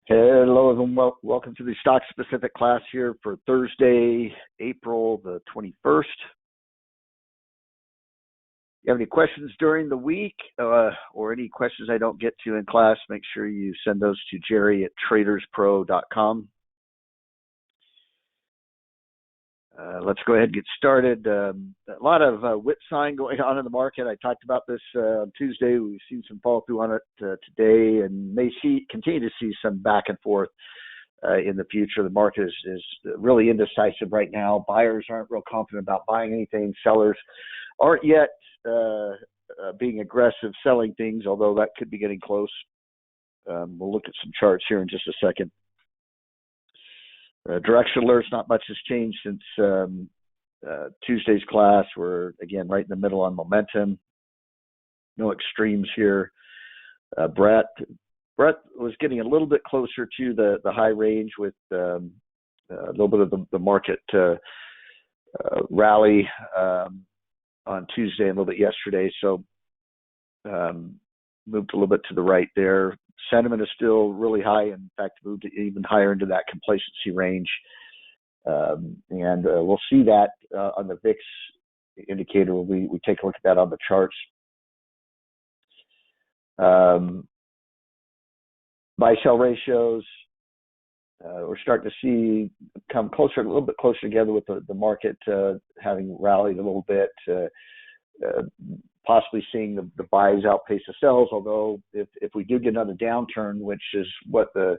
Hello, everyone. Welcome to the stock specific class here for Thursday, April the 21st. If you have any questions during the week or any questions I don't get to in class, make sure you send those to jerry@traderspro.com. Let's go ahead and get started. A lot of whipsawing going on in the market. I talked about this on Tuesday. We've seen some fall through on it today, and may continue to see some back and forth in the future. The market is really indecisive right now. Buyers aren't real confident about buying anything. Sellers aren't yet being aggressive selling things, although that could be getting close. We'll look at some charts here in just a second. Direction alerts, not much has changed since Tuesday's class. We're, again, right in the middle on momentum. No extremes here. Brett was getting a little bit closer to the high range with a little bit of the market rally on Tuesday and a little bit yesterday. So moved a little bit to the right there. Sentiment is still really high. In fact, moved even higher into that complacency range. And we'll see that on the VIX indicator when we take a look at that on the charts. Buy-sell ratios, we're starting to see come closer, a little bit closer together with the market having rallied a little bit. Possibly seeing the buys outpace the sells, although if we do get another downturn, which is what the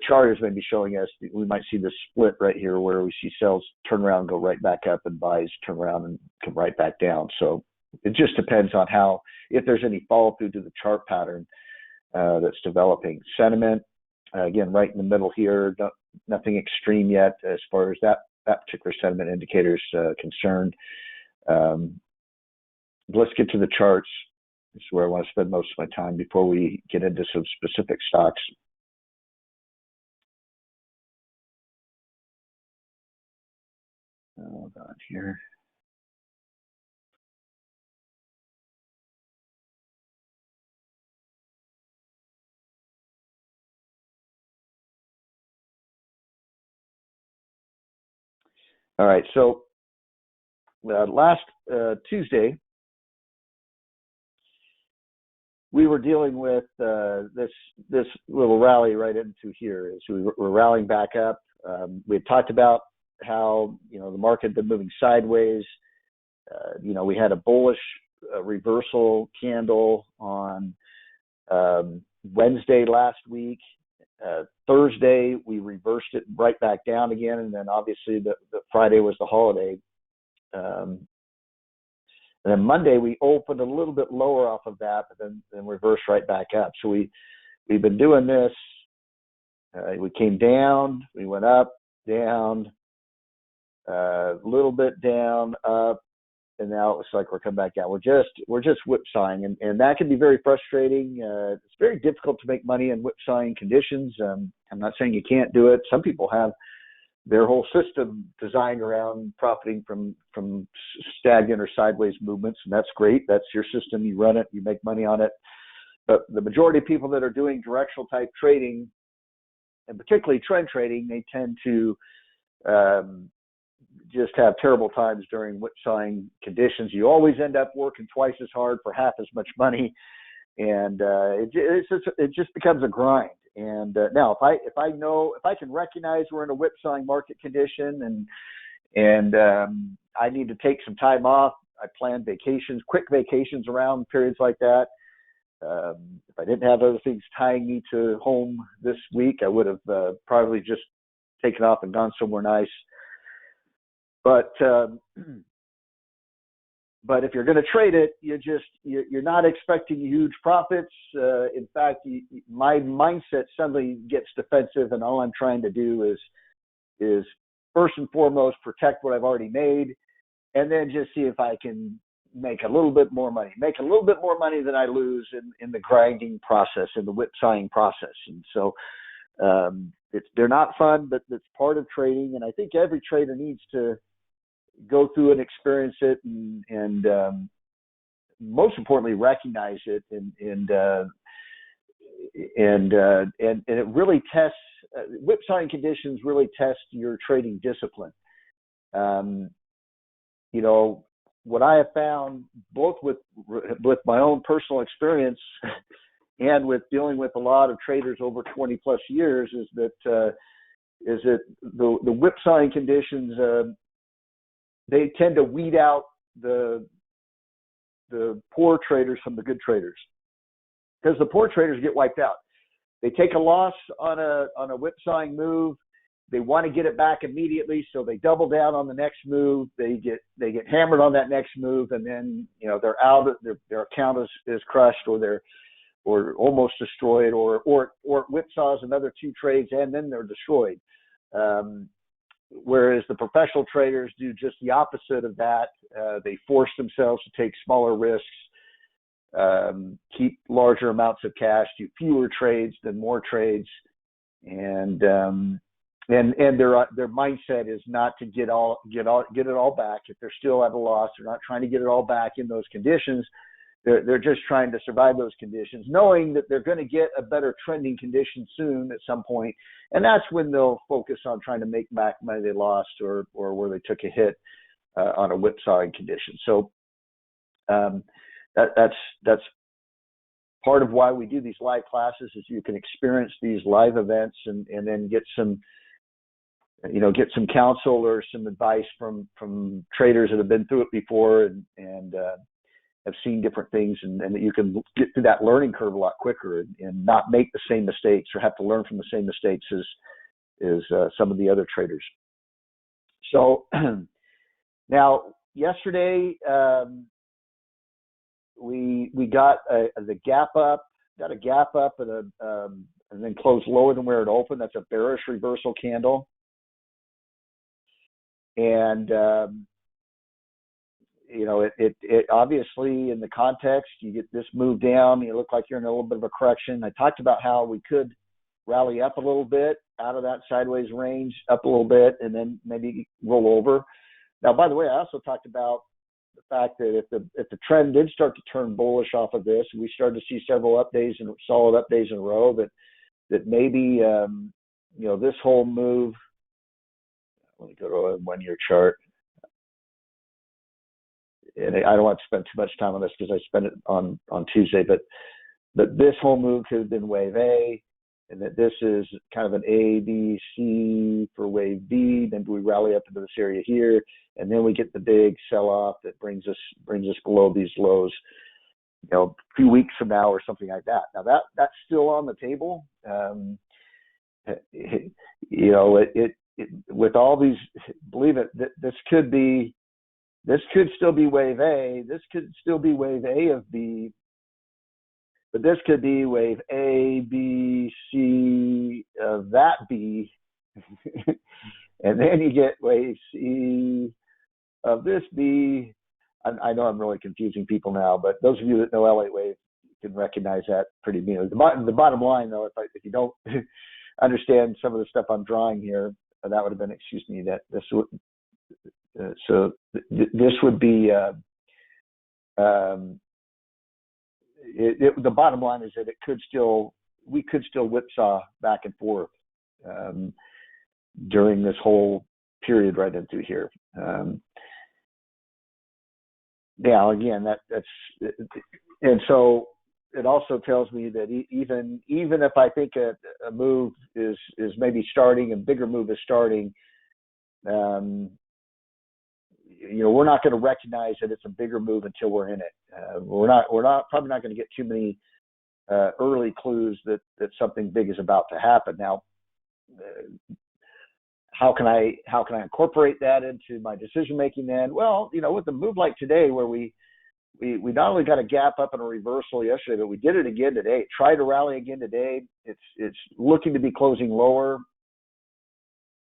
chart is maybe showing us, we might see this split right here where we see sells turn around and go right back up and buys turn around and come right back down. So it just depends on if there's any follow through to the chart pattern that's developing. Sentiment, again, right in the middle here, nothing extreme yet as far as that particular sentiment indicator is concerned. Let's get to the charts. This is where I want to spend most of my time before we get into some specific stocks. Hold on here. All right, so last Tuesday, we were dealing with this little rally right into here. So we're rallying back up. We had talked about how the market had been moving sideways. We had a bullish reversal candle on Wednesday last week. Thursday we reversed it right back down again, and then obviously the Friday was the holiday. And then Monday, we opened a little bit lower off of that, but then reversed right back up. So we've been doing this. We came down, we went up, down, a little bit down, up, and now it looks like we're coming back down. We're just whipsawing, and that can be very frustrating. It's very difficult to make money in whipsawing conditions. I'm not saying you can't do it. Some people have their whole system designed around profiting from stagnant or sideways movements, and that's great. That's your system. You run it, you make money on it. But the majority of people that are doing directional type trading, and particularly trend trading, they tend to just have terrible times during whipsawing conditions. You always end up working twice as hard for half as much money, and it just becomes a grind. And now, if I can recognize we're in a whipsawing market condition, and I need to take some time off, I plan vacations, quick vacations around periods like that. If I didn't have other things tying me to home this week, I would have probably just taken off and gone somewhere nice. But if you're going to trade it, you're not expecting huge profits. In fact, my mindset suddenly gets defensive, and all I'm trying to do is first and foremost protect what I've already made, and then just see if I can make a little bit more money than I lose in the grinding process, in the whipsawing process. And so they're not fun, but it's part of trading, and I think every trader needs to go through and experience it, and most importantly, recognize it. And and it really tests, whipsawing conditions really test your trading discipline. You know, what I have found, both with my own personal experience and with dealing with a lot of traders over 20 plus years, is that the whipsawing conditions, they tend to weed out the poor traders from the good traders, because the poor traders get wiped out. They take a loss on a whipsawing move. They want to get it back immediately, so they double down on the next move. They get hammered on that next move, and then, you know, they're out. Their account is crushed, or almost destroyed, or it whipsaws another 2 trades, and then they're destroyed. Whereas the professional traders do just the opposite of that. They force themselves to take smaller risks, keep larger amounts of cash, do fewer trades than more trades, and their mindset is not to get it all back. If they're still at a loss, they're not trying to get it all back in those conditions. They're just trying to survive those conditions, knowing that they're going to get a better trending condition soon at some point, and that's when they'll focus on trying to make back money they lost, or where they took a hit on a whipsawing condition. So that's part of why we do these live classes, is you can experience these live events and then get some counsel or some advice from traders that have been through it before and have seen different things, and that you can get through that learning curve a lot quicker and not make the same mistakes, or have to learn from the same mistakes as some of the other traders. So now, yesterday we got a gap up, and then closed lower than where it opened. That's a bearish reversal candle, and you know, it obviously, in the context, you get this move down, you look like you're in a little bit of a correction. I talked about how we could rally up a little bit out of that sideways range, up a little bit, and then maybe roll over. Now, by the way, I also talked about the fact that if the trend did start to turn bullish off of this, and we started to see several solid up days in a row, that maybe you know, this whole move. Let me go to a 1-year chart. And I don't want to spend too much time on this because I spent it on Tuesday, but this whole move could have been wave A, and that this is kind of an A, B, C for wave B. Then we rally up into this area here, and then we get the big sell-off that brings us below these lows, you know, a few weeks from now or something like that. Now that's still on the table. You know, it with all these, believe it, this could still be wave A. This could still be wave A of B, but this could be wave A, B, C of that B, and then you get wave C of this B. I know I'm really confusing people now, but those of you that know L8 wave can recognize that pretty immediately. The bottom line, though, if you don't understand some of the stuff I'm drawing here, that would have been, that this would. So this would be the bottom line is that we could still whipsaw back and forth during this whole period right into here. Now again, that's and so it also tells me that even if I think a move is maybe starting, a bigger move is starting, you know, we're not going to recognize that it's a bigger move until we're in it. We're probably not going to get too many early clues that something big is about to happen. Now, how can I incorporate that into my decision making then? Well, you know, with a move like today, where we not only got a gap up and a reversal yesterday, but we did it again today. Tried to rally again today. It's looking to be closing lower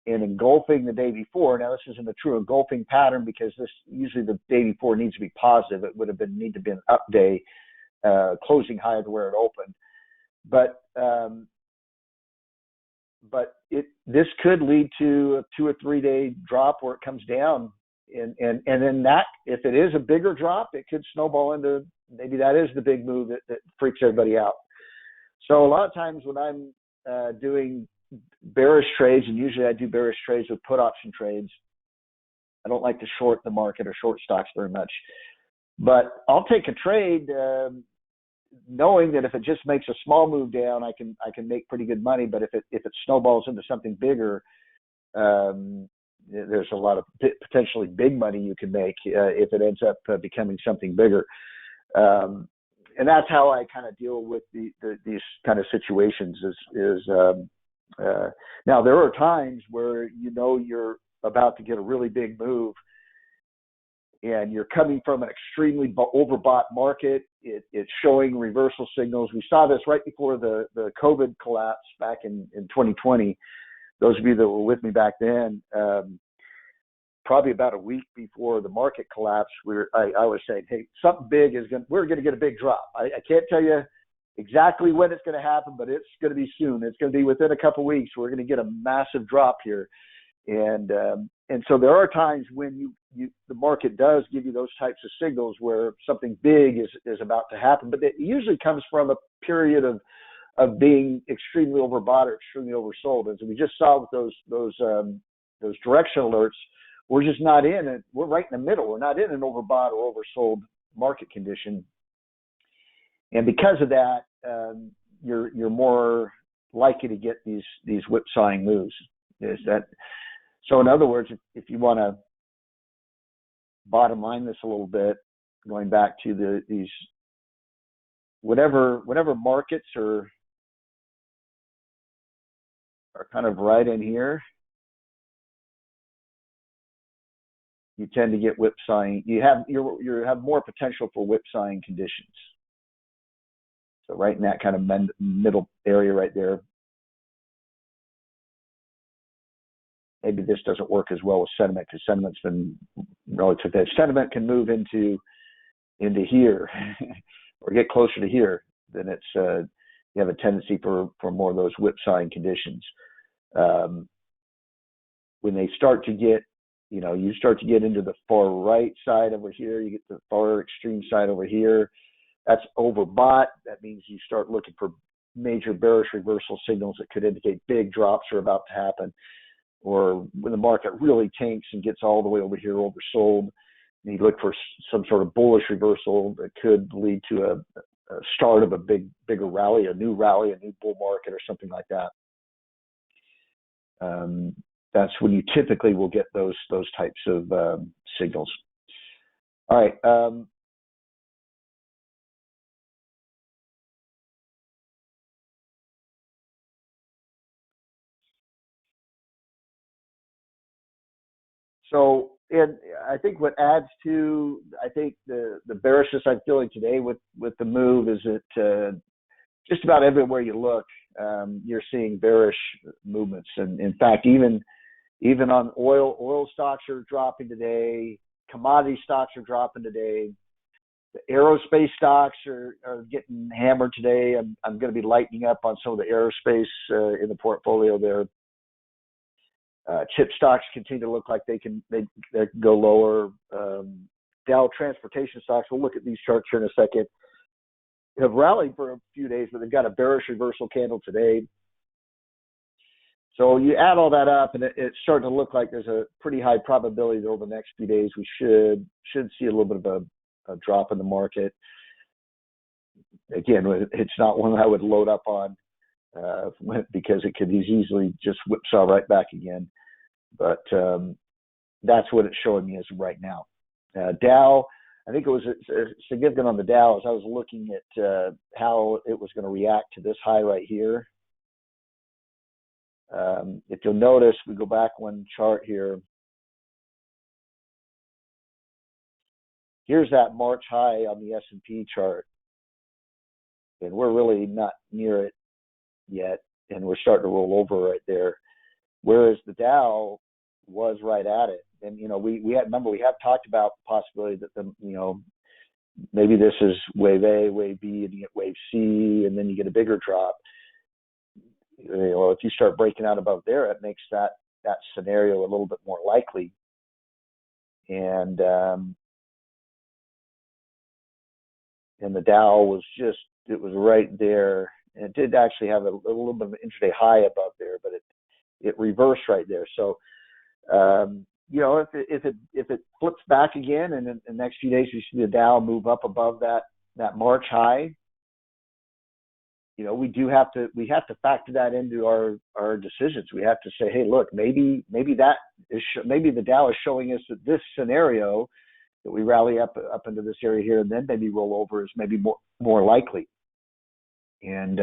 and engulfing the day before. Now, this isn't a true engulfing pattern, because this usually the day before needs to be positive. It would have need to be an up day, closing higher to where it opened. But this could lead to a 2 or 3 day drop where it comes down, and then that, if it is a bigger drop, it could snowball into, maybe that is the big move that freaks everybody out. So a lot of times when I'm doing bearish trades, and usually I do bearish trades with put option trades. I don't like to short the market or short stocks very much, but I'll take a trade knowing that if it just makes a small move down, I can make pretty good money. But if it snowballs into something bigger, there's a lot of potentially big money you can make if it ends up becoming something bigger. And that's how I kind of deal with these kind of situations. Now there are times where you're about to get a really big move, and you're coming from an extremely overbought market. It's showing reversal signals. We saw this right before the COVID collapse back in 2020. Those of you that were with me back then, probably about a week before the market collapsed, I was saying, hey, something big we're going to get a big drop. I can't tell you exactly when it's going to happen, but it's going to be soon. It's going to be within a couple of weeks. We're going to get a massive drop here. And so there are times when the market does give you those types of signals where something big is about to happen, but it usually comes from a period of being extremely overbought or extremely oversold. As we just saw with those direction alerts, we're just not in it. We're right in the middle. We're not in an overbought or oversold market condition, and because of that, you're more likely to get these whipsawing moves. So in other words, if you want to bottom line this a little bit, going back to these whatever markets are kind of right in here, you tend to get whipsawing. You have more potential for whipsawing conditions. So right in that kind of middle area right there. Maybe this doesn't work as well with sentiment, because sentiment's been relative. Sentiment can move into here or get closer to here. Then it's you have a tendency for more of those whipsawing conditions. When they start to get, you start to get into the far right side over here, you get the far extreme side over here. That's overbought. That means you start looking for major bearish reversal signals that could indicate big drops are about to happen. Or when the market really tanks and gets all the way over here oversold, and you look for some sort of bullish reversal that could lead to a start of a bigger rally, a new bull market or something like that. That's when you typically will get those types of signals. All right. So, and I think what adds to, the bearishness I'm feeling today with the move is that just about everywhere you look, you're seeing bearish movements. And in fact, even on oil stocks are dropping today. Commodity stocks are dropping today. The aerospace stocks are getting hammered today. I'm going to be lightening up on some of the aerospace in the portfolio there. Chip stocks continue to look like they can go lower. Dow transportation stocks, we'll look at these charts here in a second, have rallied for a few days, but they've got a bearish reversal candle today. So you add all that up, and it's starting to look like there's a pretty high probability that over the next few days we should see a little bit of a drop in the market. Again, it's not one I would load up on because it could easily just whipsaw right back again. But that's what it's showing me as of right now. Dow, I think it was significant on the Dow as I was looking at how it was going to react to this high right here. If you'll notice, we go back one chart here. Here's that March high on the S&P chart. And we're really not near it yet. And we're starting to roll over right there. Whereas the Dow was right at it. And, we have talked about the possibility that maybe this is wave A, wave B, and you get wave C, and then you get a bigger drop. If you start breaking out above there, it makes that scenario a little bit more likely. And the Dow was it was right there, it did actually have a little bit of an intraday high above there, but it reversed right there. So, if it flips back again, and in the next few days we see the Dow move up above that March high, we have to factor that into our decisions. We have to say, hey, look, maybe the Dow is showing us that this scenario that we rally up into this area here and then maybe roll over is maybe more likely. And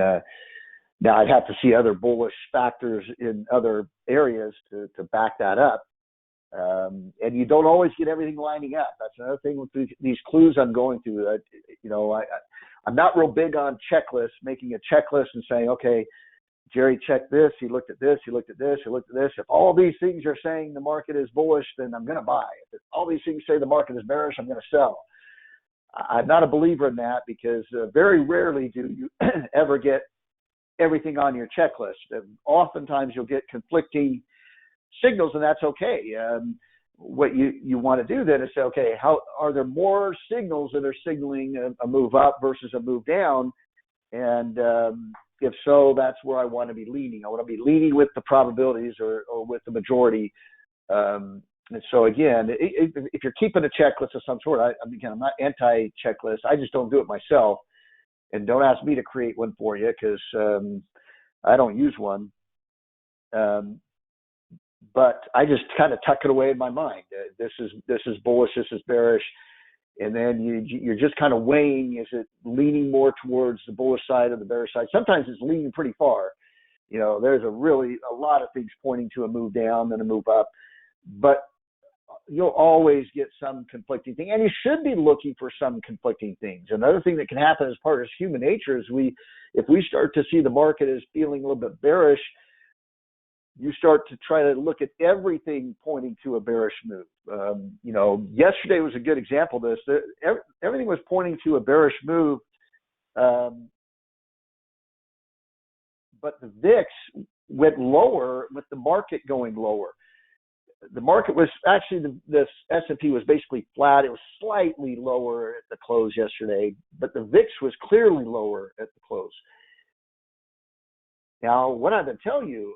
now I'd have to see other bullish factors in other areas to back that up. And you don't always get everything lining up. That's another thing with these clues I'm going through. I'm not real big on checklists, making a checklist and saying, okay, Jerry checked this, he looked at this, he looked at this, he looked at this. If all these things are saying the market is bullish, then I'm going to buy. If all these things say the market is bearish, I'm going to sell. I'm not a believer in that, because very rarely do you ever get everything on your checklist. And oftentimes you'll get conflicting signals, and that's okay. What you want to do then is say, okay, how are there more signals that are signaling a move up versus a move down? And if so, that's where I want to be leaning. I want to be leaning with the probabilities or with the majority. And so again, if you're keeping a checklist of some sort, I'm not anti-checklist. I just don't do it myself. And don't ask me to create one for you, because I don't use one. But I just kind of tuck it away in my mind. This is bullish, this is bearish. And then you're just kind of weighing, is it leaning more towards the bullish side or the bearish side? Sometimes it's leaning pretty far. There's a lot of things pointing to a move down and a move up. But you'll always get some conflicting thing. And you should be looking for some conflicting things. Another thing that can happen as part of human nature is if we start to see the market as feeling a little bit bearish, you start to try to look at everything pointing to a bearish move. Yesterday was a good example of this. Everything was pointing to a bearish move, but the VIX went lower with the market going lower. The market was actually, this S&P was basically flat. It was slightly lower at the close yesterday, but the VIX was clearly lower at the close. Now, what I've been telling you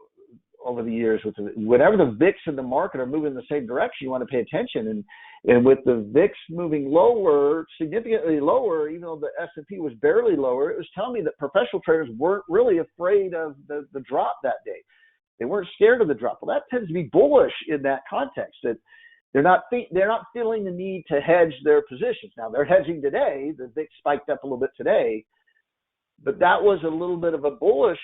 over the years, whenever the VIX and the market are moving in the same direction, you want to pay attention. And with the VIX moving lower, significantly lower, even though the S&P was barely lower, it was telling me that professional traders weren't really afraid of the drop that day. They weren't scared of the drop. Well, that tends to be bullish in that context, that they're not feeling the need to hedge their positions. Now, they're hedging today. The VIX spiked up a little bit today, but that was a little bit of a bullish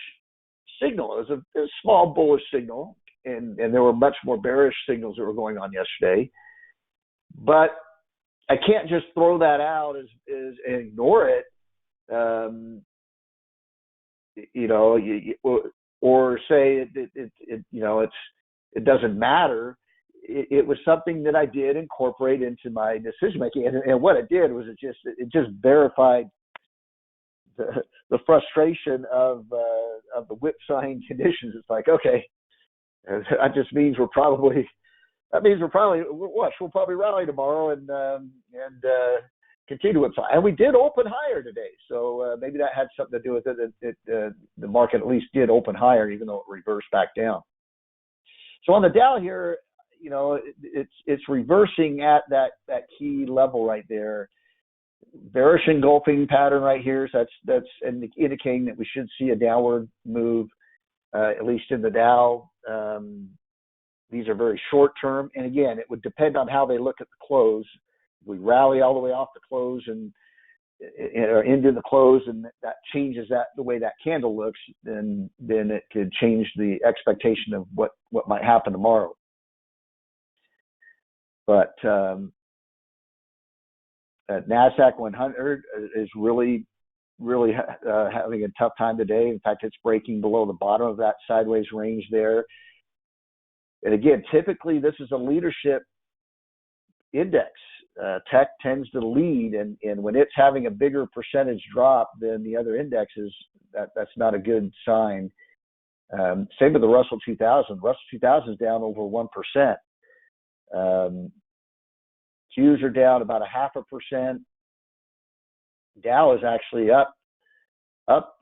signal. It was a small bullish signal, and there were much more bearish signals that were going on yesterday. But I can't just throw that out as and ignore it, or say it doesn't matter. It was something that I did incorporate into my decision making, and what it did was it just verified the frustration of the whipsawing conditions. It's like, okay, that just means we'll probably rally tomorrow and continue to whipsaw. And we did open higher today, so maybe that had something to do with it. The market at least did open higher, even though it reversed back down. So on the Dow here, it's reversing at that key level right there. Bearish engulfing pattern right here. So that's indicating that we should see a downward move, at least in the Dow. These are very short term, and again, it would depend on how they look at the close. If we rally all the way off the close and or into the close, and that changes the way that candle looks, then it could change the expectation of what might happen tomorrow. But NASDAQ 100 is really having a tough time today. In fact, it's breaking below the bottom of that sideways range there. And again, typically this is a leadership index. Tech tends to lead, and when it's having a bigger percentage drop than the other indexes, that's not a good sign. Same with the Russell 2000. Russell 2000 is down over 1%. Qs are down about 0.5%. Dow is actually up up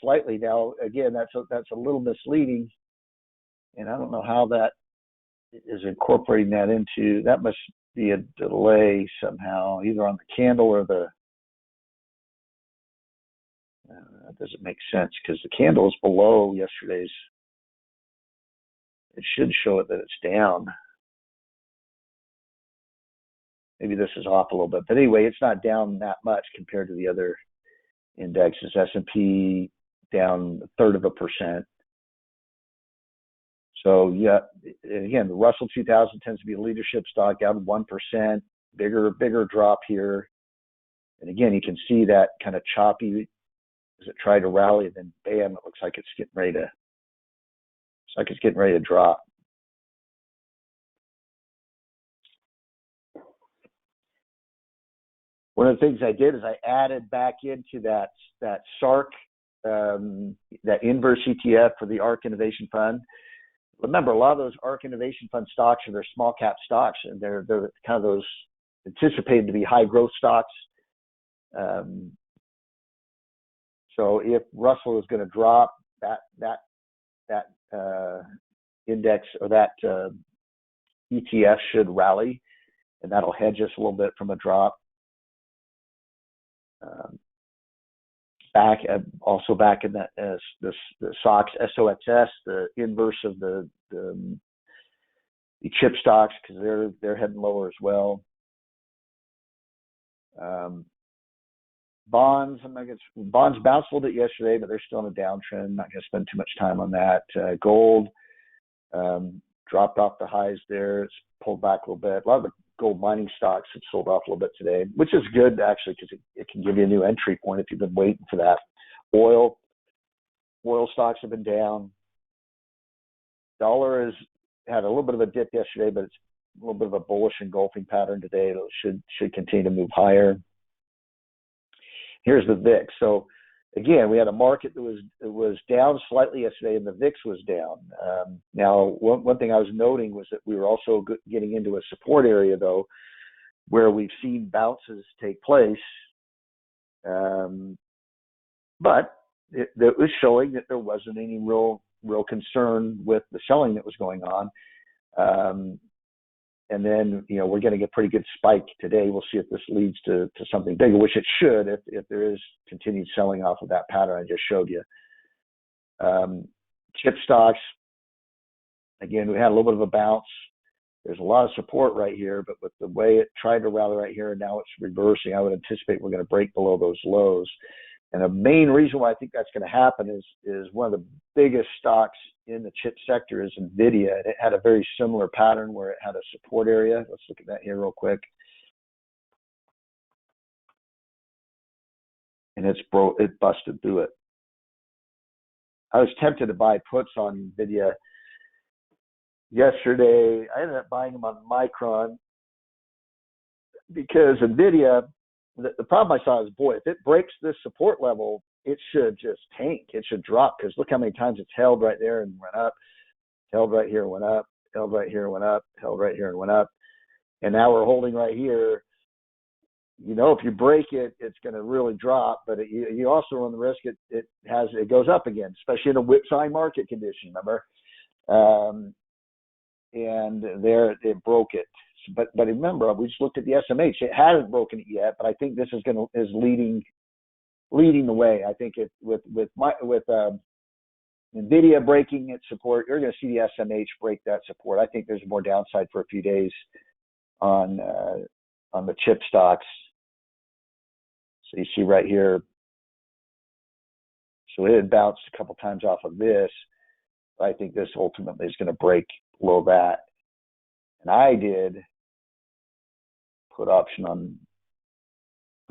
slightly now. Again, that's a little misleading, and I don't know how that is incorporating that into. That must be a delay somehow, either on the candle or the. That doesn't make sense because the candle is below yesterday's. It should show it that it's down. Maybe this is off a little bit, but anyway, it's not down that much compared to the other indexes. S&P down 1/3%. So yeah, again, the Russell 2000 tends to be a leadership stock, down 1%. Bigger drop here, and again, you can see that kind of choppy as it tried to rally, and then bam, it looks like it's getting ready to drop. One of the things I did is I added back into that SARK, that inverse ETF for the ARK Innovation Fund. Remember, a lot of those ARK Innovation Fund stocks are their small cap stocks, and they're kind of those anticipated to be high growth stocks. So if Russell is going to drop, that index or that ETF should rally, and that'll hedge us a little bit from a drop. Back in that the SOX SOXS, the inverse of the chip stocks, because they're heading lower as well. Bonds bounced a little bit yesterday, but they're still in a downtrend. Not going to spend too much time on that. Gold dropped off the highs there. It's pulled back a little bit. A lot of the gold mining stocks have sold off a little bit today, which is good actually, because it can give you a new entry point if you've been waiting for that. Oil stocks have been down. Dollar has had a little bit of a dip yesterday, but it's a little bit of a bullish engulfing pattern today. It should continue to move higher. Here's the VIX. So again, we had a market that was down slightly yesterday, and the VIX was down. Now, one thing I was noting was that we were also getting into a support area, though, where we've seen bounces take place. But it was showing that there wasn't any real concern with the selling that was going on. And then, we're getting a pretty good spike today. We'll see if this leads to something bigger, which it should if there is continued selling off of that pattern I just showed you. Chip stocks, again, we had a little bit of a bounce. There's a lot of support right here, but with the way it tried to rally right here and now it's reversing, I would anticipate we're going to break below those lows. And the main reason why I think that's going to happen is one of the biggest stocks in the chip sector is Nvidia. It had a very similar pattern where it had a support area. Let's look at that here real quick. And it busted through it. I was tempted to buy puts on Nvidia yesterday. I ended up buying them on Micron because Nvidia, the problem I saw is, boy, if it breaks this support level, it should just tank. It should drop, because look how many times it's held right there and went up, held right here and went up, held right here and went up, held right here and went up. And now we're holding right here. If you break it, it's going to really drop, but you also run the risk it goes up again, especially in a whipsawing market condition, remember? And there it broke it. But remember, we just looked at the SMH. It hasn't broken it yet, but I think this is leading the way. I think with Nvidia breaking its support, you're going to see the SMH break that support. I think there's more downside for a few days on the chip stocks. So you see right here. So it had bounced a couple times off of this. But I think this ultimately is going to break below that. And I did put option on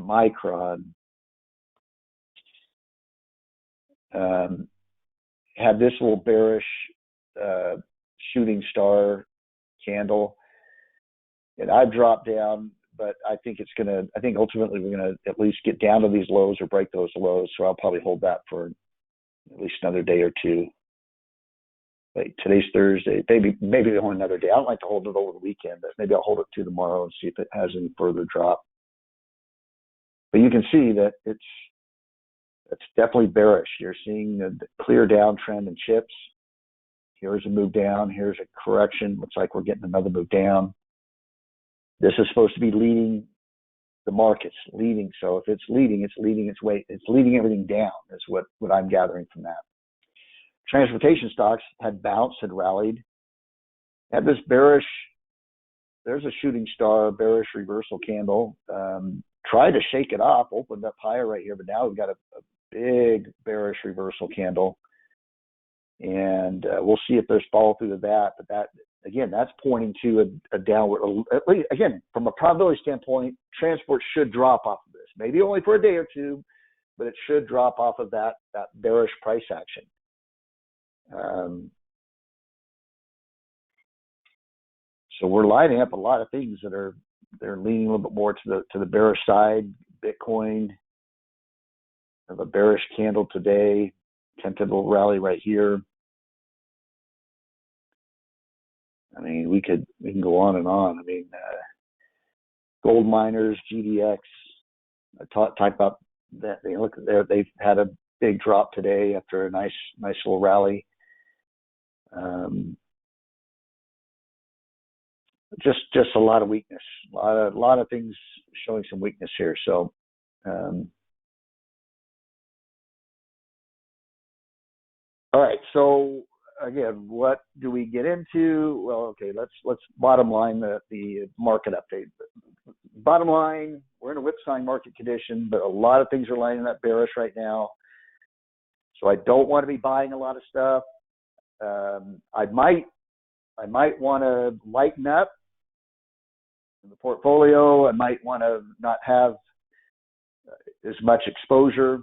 Micron. Had this little bearish shooting star candle, and I've dropped down, but I think ultimately we're gonna at least get down to these lows or break those lows. So I'll probably hold that for at least another day or two. Wait, today's Thursday. Maybe only another day. I don't like to hold it over the weekend, but maybe I'll hold it to tomorrow and see if it has any further drop. But you can see that It's definitely bearish. You're seeing a clear downtrend in chips. Here's a move down. Here's a correction. Looks like we're getting another move down. This is supposed to be leading the markets, leading. So if it's leading its weight. It's leading everything down is what I'm gathering from that. Transportation stocks had bounced, had rallied. Had this bearish, there's a shooting star, bearish reversal candle. Tried to shake it off, opened up higher right here, but now we've got a big bearish reversal candle. And we'll see if there's follow through to that. But that, again, that's pointing to a downward. At least, again, from a probability standpoint, transport should drop off of this. Maybe only for a day or two, but it should drop off of that bearish price action. So we're lining up a lot of things they're leaning a little bit more to the bearish side. Bitcoin, have a bearish candle today, tentative rally right here. I mean, we can go on and on. I mean, gold miners, GDX. I talked about that. They look there. They've had a big drop today after a nice little rally. Just a lot of weakness. A lot of things showing some weakness here. So. All right. So again, what do we get into? Well, okay. Let's bottom line the market update. Bottom line, we're in a whipsawing market condition, but a lot of things are lining up bearish right now. So I don't want to be buying a lot of stuff. I might want to lighten up in the portfolio. I might want to not have as much exposure.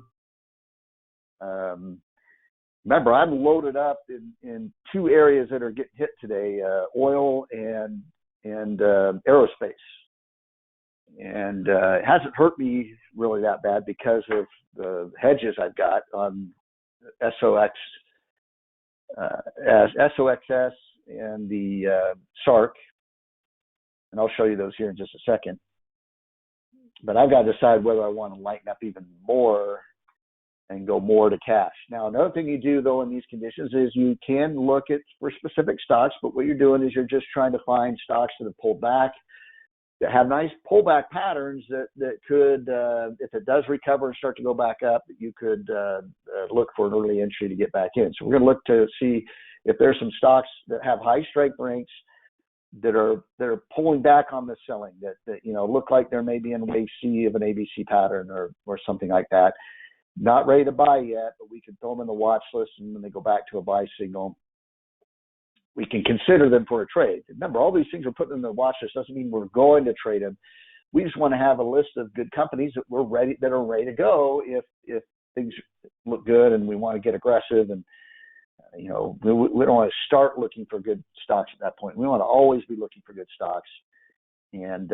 Remember, I'm loaded up in two areas that are getting hit today: oil and aerospace. And it hasn't hurt me really that bad because of the hedges I've got on SOXS and the SARC. And I'll show you those here in just a second. But I've got to decide whether I want to lighten up even more and go more to cash. Now, another thing you do, though, in these conditions is you can look for specific stocks, but what you're doing is you're just trying to find stocks that have pulled back, that have nice pullback patterns that could, if it does recover and start to go back up, that you could look for an early entry to get back in. So we're going to look to see if there's some stocks that have high strike ranks that are pulling back on the selling, that look like there may be in wave C of an ABC pattern or something like that. Not ready to buy yet, but we can throw them in the watch list, and when they go back to a buy signal, we can consider them for a trade. Remember, all these things we're putting in the watch list doesn't mean we're going to trade them. We just want to have a list of good companies that are ready to go if things look good and we want to get aggressive. And we don't want to start looking for good stocks at that point. We want to always be looking for good stocks. And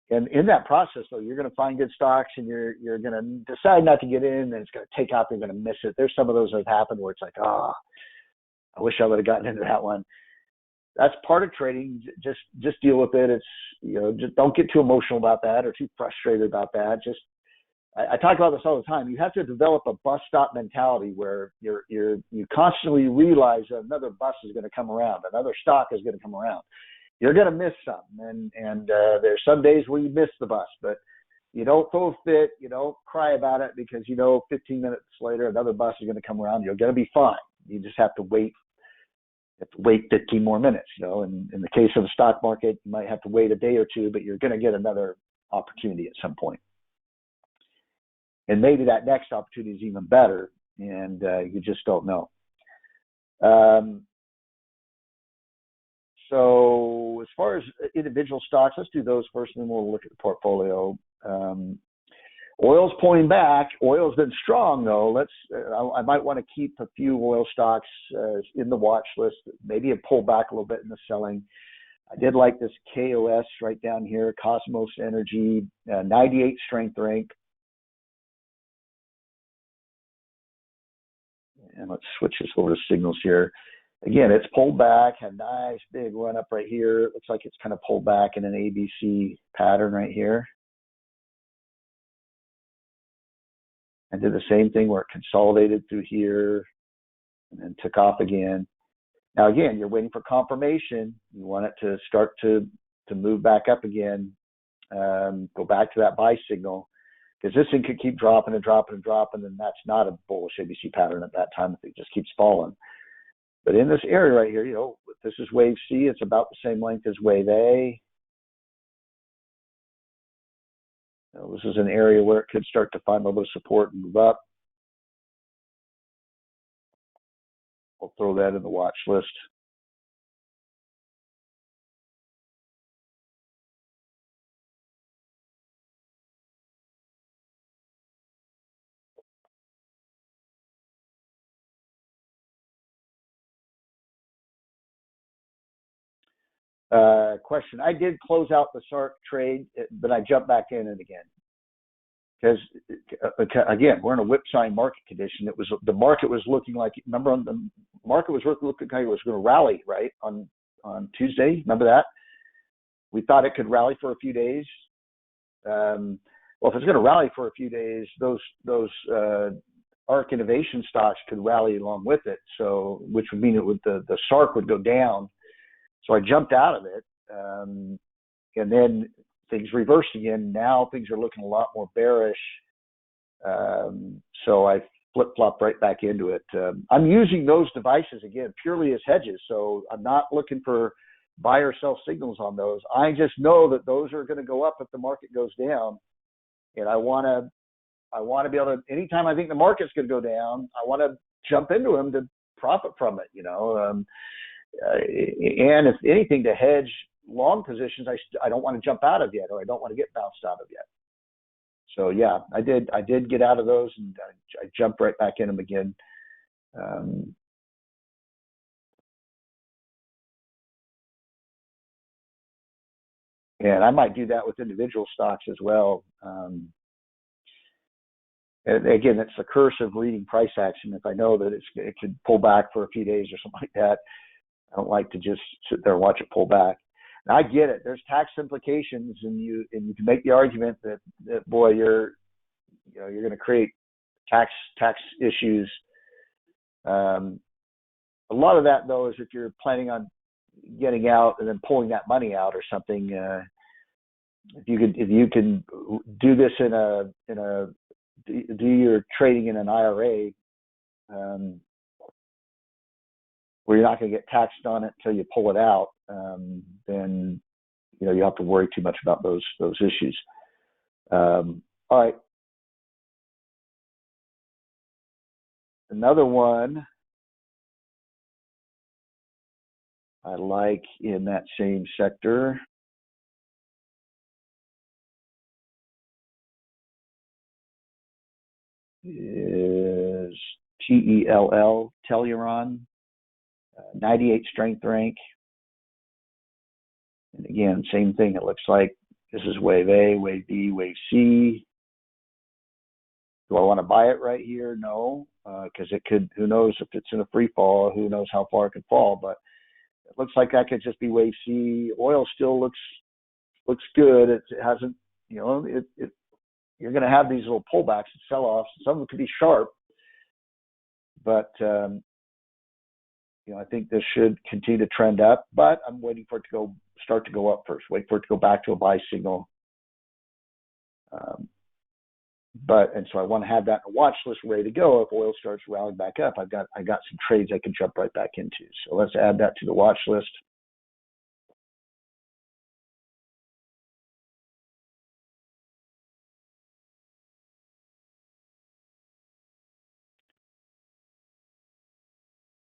in that process, though, you're going to find good stocks, and you're going to decide not to get in, and it's going to take out. They're going to miss it. There's some of those that have happened where it's like, I wish I would have gotten into that one. That's part of trading. Just deal with it. It's just don't get too emotional about that or too frustrated about that. I talk about this all the time. You have to develop a bus stop mentality where you constantly realize that another bus is going to come around, another stock is going to come around. You're going to miss some, and there's some days where you miss the bus, but you don't throw a fit, you don't cry about it, because 15 minutes later another bus is going to come around. You're going to be fine. You just have to wait. You have to wait 15 more minutes. In the case of the stock market, you might have to wait a day or two, but you're going to get another opportunity at some point. And maybe that next opportunity is even better, and you just don't know. So as far as individual stocks, let's do those first, and then we'll look at the portfolio. Oil's pulling back. Oil's been strong, though. I might want to keep a few oil stocks in the watch list. Maybe it pulled back a little bit in the selling. I did like this KOS right down here, Cosmos Energy, 98 strength rank. And let's switch this over to signals here. Again, it's pulled back, had a nice big run up right here. It looks like it's kind of pulled back in an ABC pattern right here. and did the same thing where it consolidated through here and then took off again. Now, again, you're waiting for confirmation. You want it to start to move back up again, go back to that buy signal, because this thing could keep dropping and dropping and dropping, and that's not a bullish ABC pattern at that time if it just keeps falling. But in this area right here, this is wave C. It's about the same length as wave A. This is an area where it could start to find a little bit of support and move up. We'll throw that in the watch list. Question. I did close out the SARC trade, but I jumped back in it again. Because, again, we're in a whipsawing market condition. The market was looking like, remember, the market was looking like it was going to rally, right, on Tuesday. Remember that? We thought it could rally for a few days. Well, if it's going to rally for a few days, those ARC innovation stocks could rally along with it. So, which would mean the SARC would go down. So I jumped out of it, and then things reversed again. Now things are looking a lot more bearish. So I flip-flopped right back into it. I'm using those devices, again, purely as hedges. So I'm not looking for buy or sell signals on those. I just know that those are going to go up if the market goes down. And I want to be able to, anytime I think the market's going to go down, I want to jump into them to profit from it, and if anything, to hedge long positions, I don't want to jump out of yet, or I don't want to get bounced out of yet. So yeah, I did get out of those, and I jumped right back in them again. And I might do that with individual stocks as well. And again, it's the curse of reading price action. If I know that it could pull back for a few days or something like that, I don't like to just sit there and watch it pull back. And I get it. There's tax implications, and you can make the argument that boy, you're going to create tax issues. A lot of that, though, is if you're planning on getting out and then pulling that money out or something. If you can do this do your trading in an IRA. Where you're not going to get taxed on it until you pull it out, then you have to worry too much about those issues. All right. Another one I like in that same sector is TELL, Telluron. 98 strength rank. And again, same thing. It looks like this is wave A, wave B, wave C. Do I want to buy it right here? No, because it could, who knows if it's in a free fall, who knows how far it could fall. But it looks like that could just be wave C. Oil still looks good. It hasn't, you're going to have these little pullbacks and sell-offs. Some of them could be sharp, but I think this should continue to trend up, but I'm waiting for it to start to go up first. Wait for it to go back to a buy signal. And so I want to have that in a watch list ready to go. If oil starts rallying back up, I got some trades I can jump right back into. So let's add that to the watch list.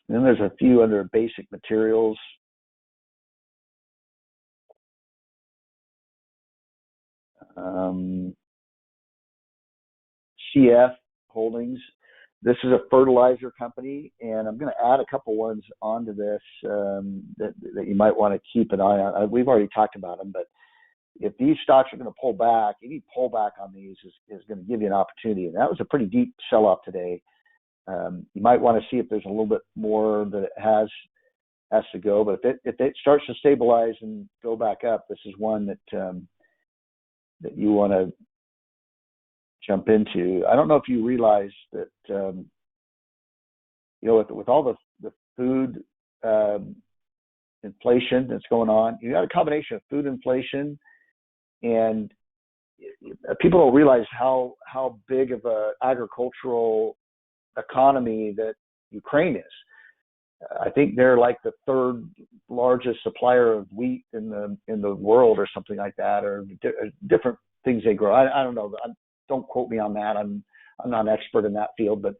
And then there's a few under basic materials. CF Holdings. This is a fertilizer company, and I'm going to add a couple ones onto this that you might want to keep an eye on. We've already talked about them, but if these stocks are going to pull back, any pullback on these is going to give you an opportunity. And that was a pretty deep sell-off today. You might want to see if there's a little bit more that it has to go. But if it starts to stabilize and go back up, this is one that you want to jump into. I don't know if you realize that, with all the food inflation that's going on, you got a combination of food inflation and people don't realize how big of a agricultural economy that Ukraine is. I think they're like the third largest supplier of wheat in the world, or something like that, or different things they grow. I don't know. Don't quote me on that. I'm not an expert in that field, but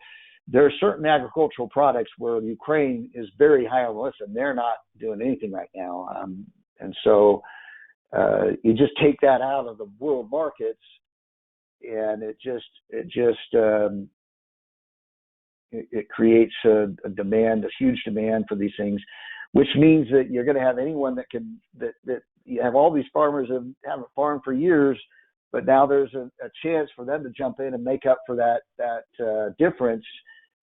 there are certain agricultural products where Ukraine is very high on the list, and they're not doing anything right now. And so you just take that out of the world markets, and it creates a demand, a huge demand for these things, which means that you're going to have anyone that you have all these farmers that haven't farmed for years, but now there's a chance for them to jump in and make up for that difference.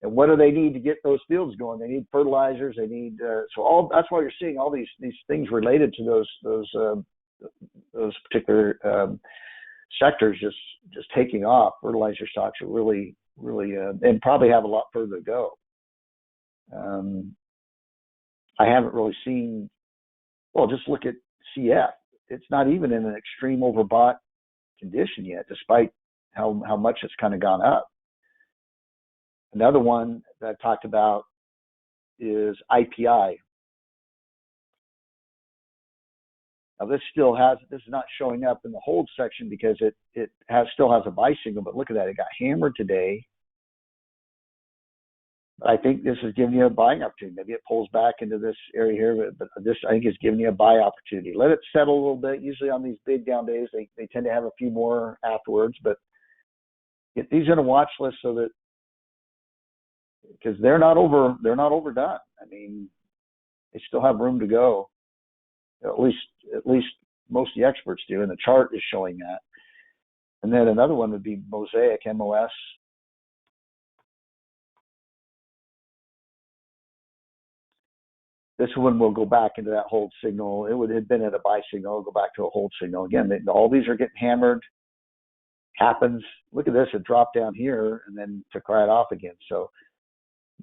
And what do they need to get those fields going? They need fertilizers. They need that's why you're seeing all these things related to those particular sectors just taking off. Fertilizer stocks are really and probably have a lot further to go. I haven't really seen. Well, just look at CF. It's not even in an extreme overbought condition yet, despite how much it's kind of gone up. Another one that I talked about is IPI. Now this is not showing up in the hold section because it still has a buy signal, but look at that, it got hammered today. I think this is giving you a buying opportunity. Maybe it pulls back into this area here, but this, I think, is giving you a buy opportunity. Let it settle a little bit. Usually on these big down days, they tend to have a few more afterwards, but get these in a watch list so that, because they're not overdone. I mean, they still have room to go. At least most of the experts do, and the chart is showing that. And then another one would be Mosaic, MOS. This one will go back into that hold signal. It had been at a buy signal. It'll go back to a hold signal. Again, all these are getting hammered. Happens. Look at this. It dropped down here and then took right off again. So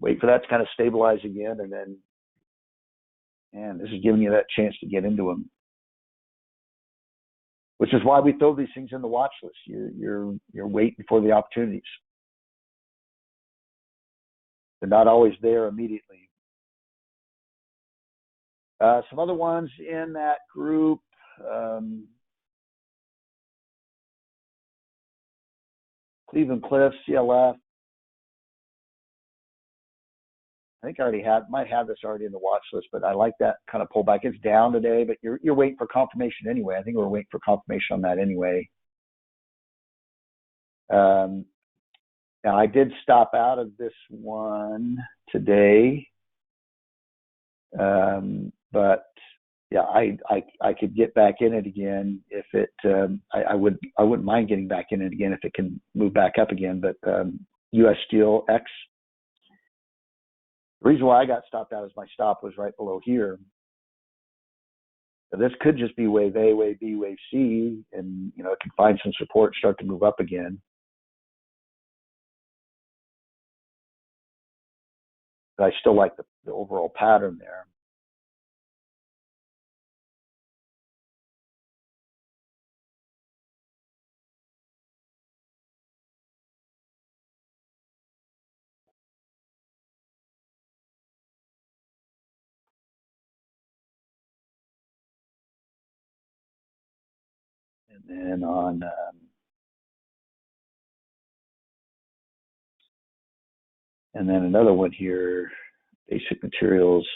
wait for that to kind of stabilize again, and then, and this is giving you that chance to get into them. Which is why we throw these things in the watch list. You're waiting for the opportunities. They're not always there immediately. Some other ones in that group. Cleveland Cliffs, CLF. I think I already might have this already in the watch list, but I like that kind of pullback. It's down today, but you're waiting for confirmation anyway. I think we're waiting for confirmation on that anyway. Now I did stop out of this one today, but yeah, I could get back in it again if it. I wouldn't mind getting back in it again if it can move back up again. But U.S. Steel X. The reason why I got stopped out is my stop was right below here. So this could just be wave A, wave B, wave C, and it can find some support, start to move up again. But I still like the overall pattern there. And then on and then another one here, basic materials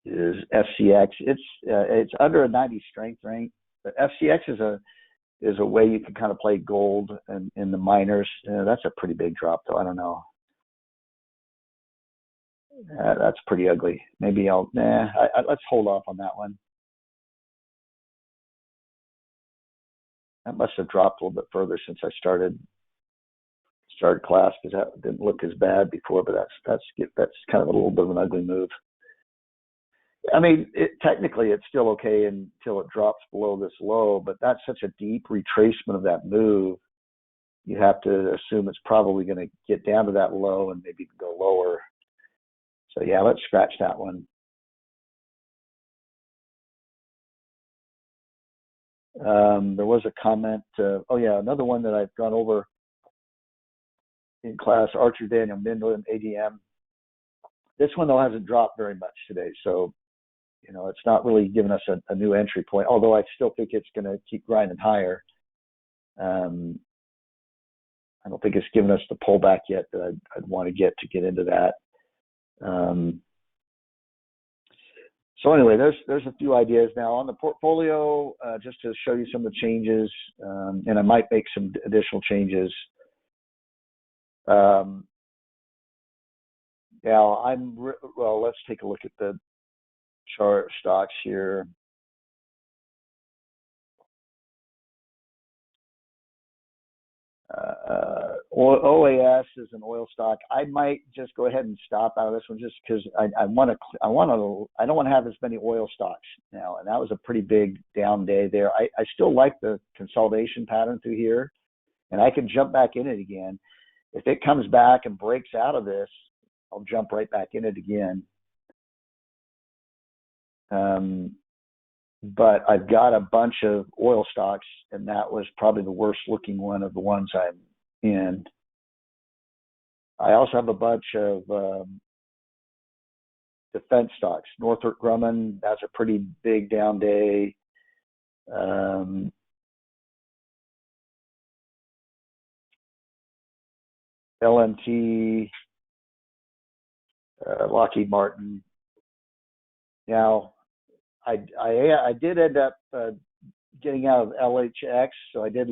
is FCX. It's under a 90 strength rank, but FCX is a way you can kind of play gold and in the miners. That's a pretty big drop, though. I don't know. That's pretty ugly. Maybe let's hold off on that one. That must have dropped a little bit further since I started class, because that didn't look as bad before. But that's kind of a little bit of an ugly move. I mean, technically it's still okay until it drops below this low, but that's such a deep retracement of that move. You have to assume it's probably going to get down to that low and maybe go lower. So yeah, let's scratch that one. There was a comment. Oh yeah, another one that I've gone over in class, Archer Daniel Mindlin, ADM. This one though hasn't dropped very much today, so it's not really giving us a new entry point. Although I still think it's going to keep grinding higher. I don't think it's given us the pullback yet that I'd want to get into that. So anyway, there's a few ideas now on the portfolio, just to show you some of the changes, and I might make some additional changes. Now well, let's take a look at the chart stocks here. OAS is an oil stock. I might just go ahead and stop out of this one just because I don't want to have as many oil stocks now. And that was a pretty big down day there. I still like the consolidation pattern through here, and I can jump back in it again. If it comes back and breaks out of this, I'll jump right back in it again. But I've got a bunch of oil stocks, and that was probably the worst looking one of the ones I'm in. I also have a bunch of defense stocks. Northrop Grumman, that's a pretty big down day. LMT, Lockheed Martin. Now, I did end up getting out of LHX, so I did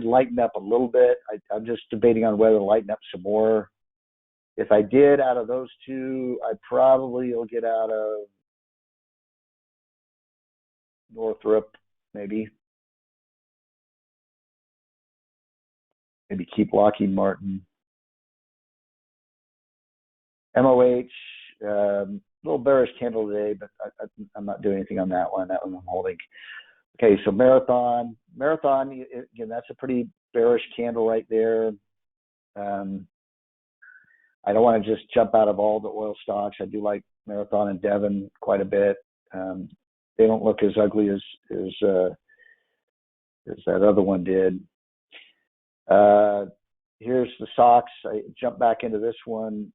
lighten up a little bit. I'm just debating on whether to lighten up some more. If I did out of those two, I probably will get out of Northrop, maybe keep Lockheed Martin. MOH, little bearish candle today, but I'm not doing anything on that one. That one I'm holding. Okay, so Marathon, again, that's a pretty bearish candle right there. I don't want to just jump out of all the oil stocks. I do like Marathon and Devon quite a bit. They don't look as ugly as that other one did. Here's the stocks. I jumped back into this one.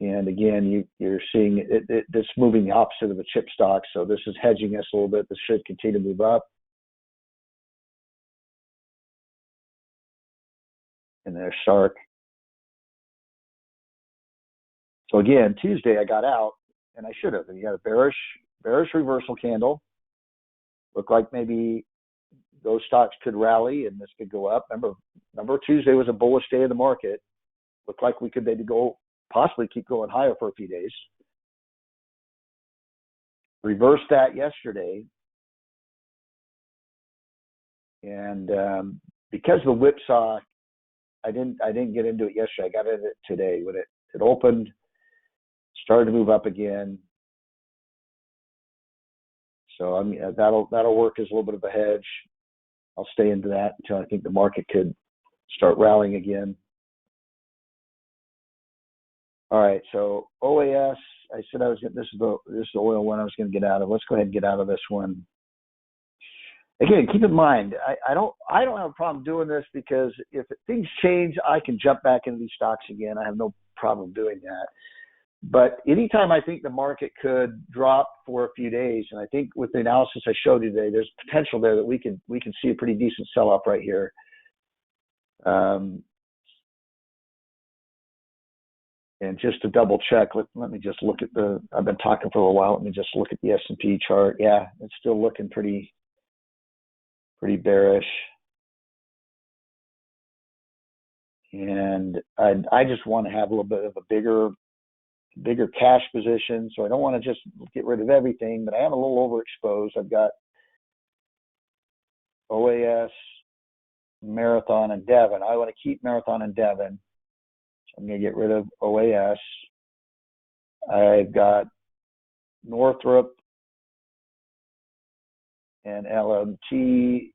And again, you're seeing it's moving the opposite of the chip stock. So this is hedging us a little bit. This should continue to move up. And there's Shark. So again, Tuesday I got out, and I should have. And you got a bearish reversal candle. Looked like maybe those stocks could rally and this could go up. Remember Tuesday was a bullish day of the market. Looked like we could maybe possibly keep going higher for a few days. Reversed that yesterday. And because of the whipsaw, I didn't get into it yesterday. I got into it today when it opened, started to move up again. So I mean that'll work as a little bit of a hedge. I'll stay into that until I think the market could start rallying again. All right, so OAS, I said this is the oil one I was going to get out of. Let's go ahead and get out of this one. Again, keep in mind, I don't have a problem doing this because if things change, I can jump back into these stocks again. I have no problem doing that. But anytime I think the market could drop for a few days, and I think with the analysis I showed you today, there's potential there that we can see a pretty decent sell-off right here. And just to double check, let me just look at I've been talking for a while. Let me just look at the S&P chart. Yeah, it's still looking pretty bearish. And I just want to have a little bit of a bigger cash position. So I don't want to just get rid of everything, but I am a little overexposed. I've got OAS, Marathon, and Devon. I want to keep Marathon and Devon. So I'm going to get rid of OAS. I've got Northrop and LMT.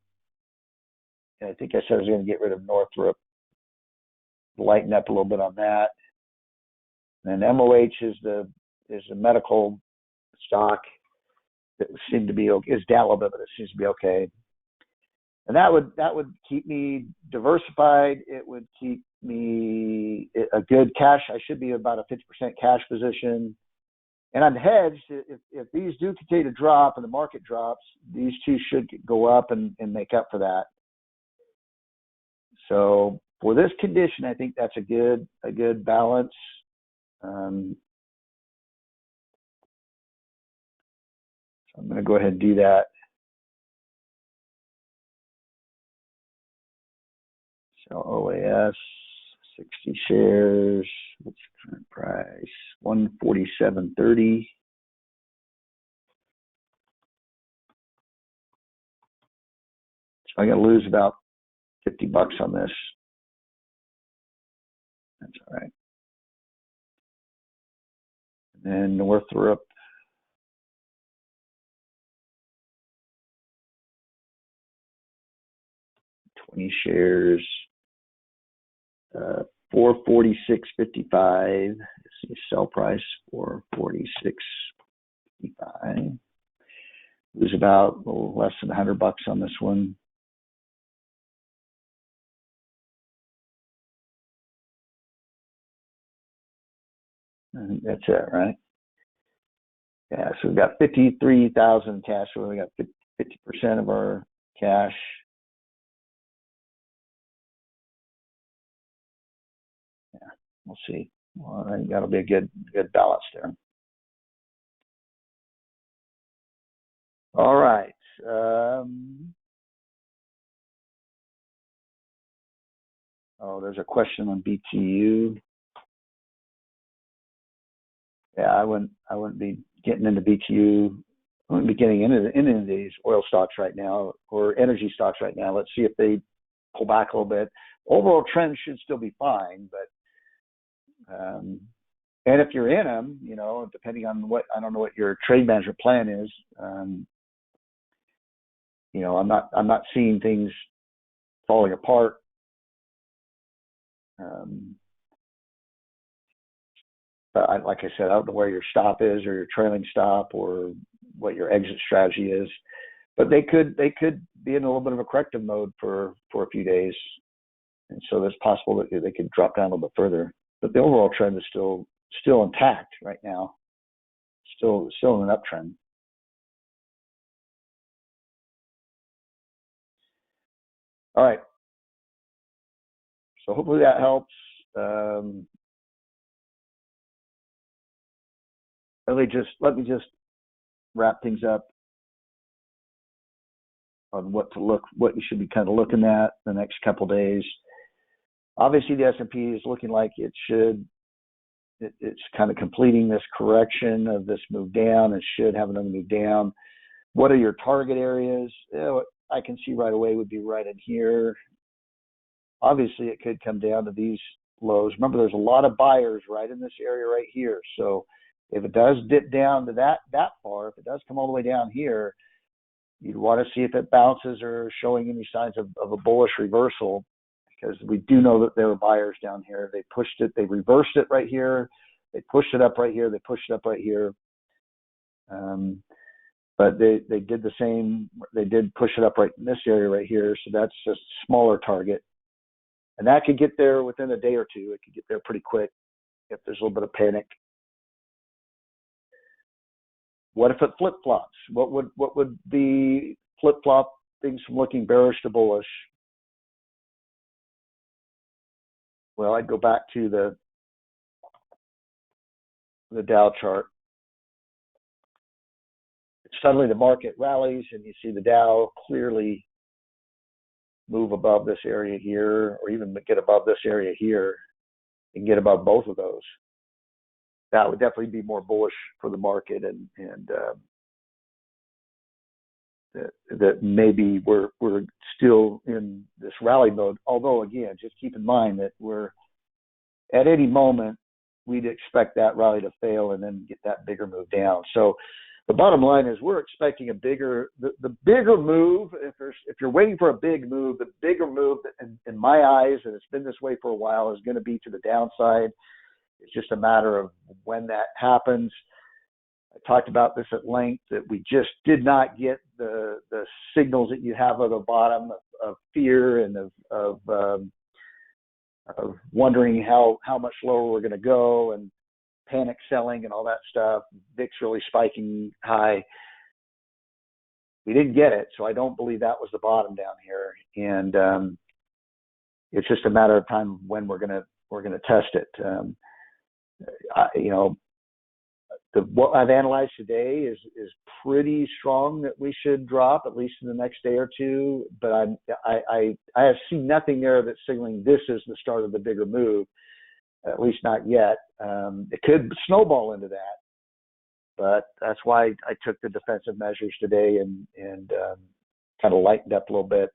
I think I said I was going to get rid of Northrop, lighten up a little bit on that. And MOH is the medical stock that seemed to be okay. It's down a little bit, but it seems to be okay. And that would keep me diversified. It would keep me a good cash. I should be about a 50% cash position. And I'm hedged. If these do continue to drop and the market drops, these two should go up and make up for that. So for this condition, I think that's a good balance. So I'm going to go ahead and do that. So OAS, 60 shares. What's the current price? 147.30. So I got to lose about $50 on this. That's all right. And then Northrop. Shares, 446.55. See sell price 446.55. Lose about a little less than $100 on this one. I think that's it, right? Yeah, so we've got 53,000 cash. So we got 50% of our cash. Yeah, we'll see. Well, I think that'll be a good balance there. All right. There's a question on BTU. Yeah, I wouldn't be getting into BTU. I wouldn't be getting into these oil stocks right now or energy stocks right now. Let's see if they pull back a little bit. Overall trend should still be fine, but and if you're in them, depending on I don't know what your trade management plan is. I'm not seeing things falling apart. But like I said, I don't know where your stop is or your trailing stop or what your exit strategy is. But they could be in a little bit of a corrective mode for a few days, and so it's possible that they could drop down a little bit further. But the overall trend is still intact right now. Still in an uptrend. All right. So hopefully that helps. Let me just wrap things up on what you should be kind of looking at the next couple of days. Obviously, the S&P is looking like it's kind of completing this correction of this move down. It should have another move down. What are your target areas? I can see right away would be right in here. Obviously, it could come down to these lows. Remember, there's a lot of buyers right in this area right here. So if it does dip down to that far, if it does come all the way down here, you'd want to see if it bounces or showing any signs of a bullish reversal, because we do know that there are buyers down here. They pushed it, they reversed it right here, they pushed it up right here, they pushed it up right here. But they did the same. They did push it up right in this area right here. So that's a smaller target. And that could get there within a day or two. It could get there pretty quick if there's a little bit of panic. What if it flip-flops? What would be flip-flop things from looking bearish to bullish? Well, I'd go back to the Dow chart. Suddenly the market rallies and you see the Dow clearly move above this area here, or even get above this area here and get above both of those. That would definitely be more bullish for the market, and that maybe we're still in this rally mode. Although again, just keep in mind that we're at any moment we'd expect that rally to fail and then get that bigger move down. So the bottom line is we're expecting the bigger move. If you're waiting for a big move, the bigger move in my eyes, and it's been this way for a while, is going to be to the downside. It's just a matter of when that happens. I talked about this at length, that we just did not get the signals that you have at the bottom of fear and of wondering how much lower we're going to go, and panic selling and all that stuff. VIX really spiking high. We didn't get it, so I don't believe that was the bottom down here. And it's just a matter of time when we're gonna test it. What I've analyzed today is pretty strong that we should drop at least in the next day or two. But I have seen nothing there that's signaling this is the start of the bigger move. At least not yet. It could snowball into that, but that's why I took the defensive measures today and kind of lightened up a little bit.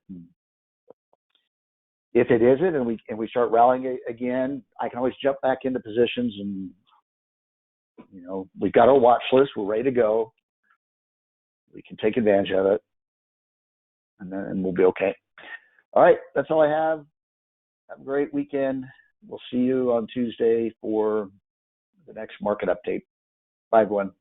If it isn't, and we start rallying again, I can always jump back into positions, and we've got our watch list. We're ready to go. We can take advantage of it, and we'll be okay. All right, that's all I have. Have a great weekend. We'll see you on Tuesday for the next market update. Bye, everyone.